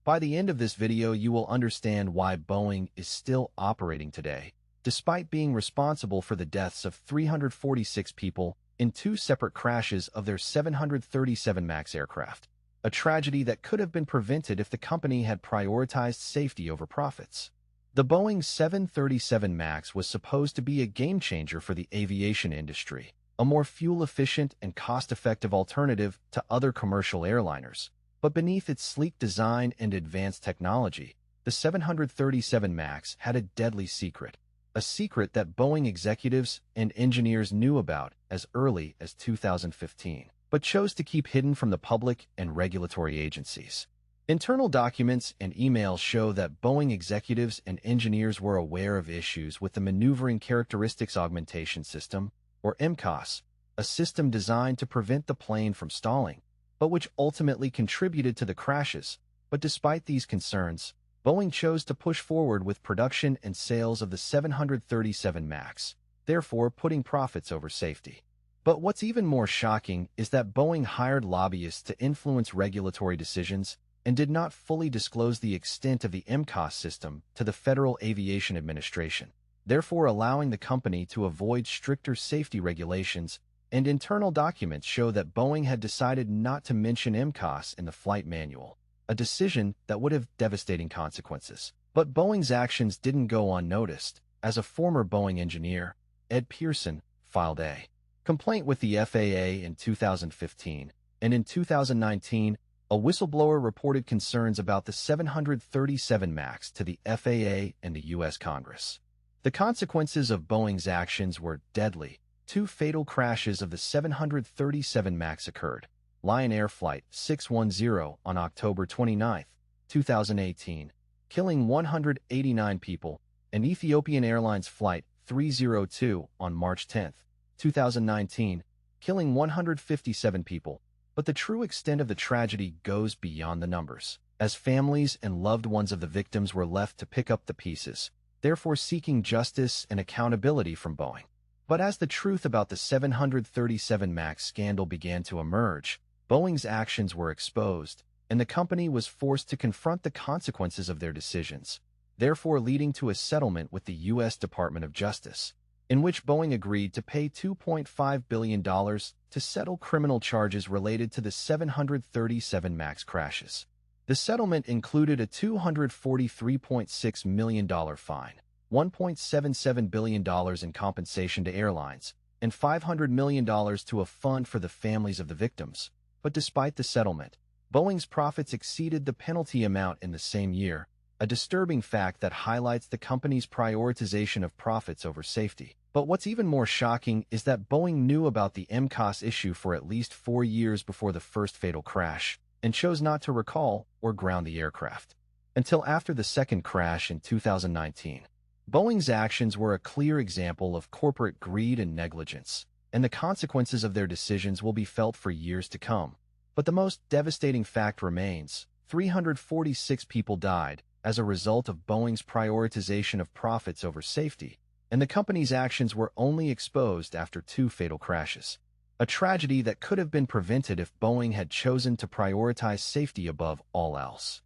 By the end of this video, you will understand why Boeing is still operating today, despite being responsible for the deaths of 346 people in two separate crashes of their 737 MAX aircraft, a tragedy that could have been prevented if the company had prioritized safety over profits. The Boeing 737 MAX was supposed to be a game-changer for the aviation industry, a more fuel-efficient and cost-effective alternative to other commercial airliners. But beneath its sleek design and advanced technology, the 737 MAX had a deadly secret, a secret that Boeing executives and engineers knew about as early as 2015, but chose to keep hidden from the public and regulatory agencies. Internal documents and emails show that Boeing executives and engineers were aware of issues with the Maneuvering Characteristics Augmentation System, or MCAS, a system designed to prevent the plane from stalling, but which ultimately contributed to the crashes. But despite these concerns, Boeing chose to push forward with production and sales of the 737 MAX, therefore putting profits over safety. But what's even more shocking is that Boeing hired lobbyists to influence regulatory decisions and did not fully disclose the extent of the MCAS system to the Federal Aviation Administration, therefore allowing the company to avoid stricter safety regulations. And internal documents show that Boeing had decided not to mention MCAS in the flight manual, a decision that would have devastating consequences. But Boeing's actions didn't go unnoticed, as a former Boeing engineer, Ed Pearson, filed a complaint with the FAA in 2015, and in 2019, a whistleblower reported concerns about the 737 MAX to the FAA and the U.S. Congress. The consequences of Boeing's actions were deadly. Two fatal crashes of the 737 MAX occurred: Lion Air Flight 610 on October 29, 2018, killing 189 people, and Ethiopian Airlines Flight 302 on March 10, 2019, killing 157 people. But the true extent of the tragedy goes beyond the numbers, as families and loved ones of the victims were left to pick up the pieces, therefore seeking justice and accountability from Boeing. But as the truth about the 737 MAX scandal began to emerge, Boeing's actions were exposed, and the company was forced to confront the consequences of their decisions, therefore leading to a settlement with the U.S. Department of Justice, in which Boeing agreed to pay $2.5 billion to settle criminal charges related to the 737 MAX crashes. The settlement included a $243.6 million fine, $1.77 billion in compensation to airlines, and $500 million to a fund for the families of the victims. But despite the settlement, Boeing's profits exceeded the penalty amount in the same year, a disturbing fact that highlights the company's prioritization of profits over safety. But what's even more shocking is that Boeing knew about the MCAS issue for at least 4 years before the first fatal crash, and chose not to recall or ground the aircraft until after the second crash in 2019. Boeing's actions were a clear example of corporate greed and negligence, and the consequences of their decisions will be felt for years to come. But the most devastating fact remains: 346 people died as a result of Boeing's prioritization of profits over safety, and the company's actions were only exposed after 2 fatal crashes, a tragedy that could have been prevented if Boeing had chosen to prioritize safety above all else.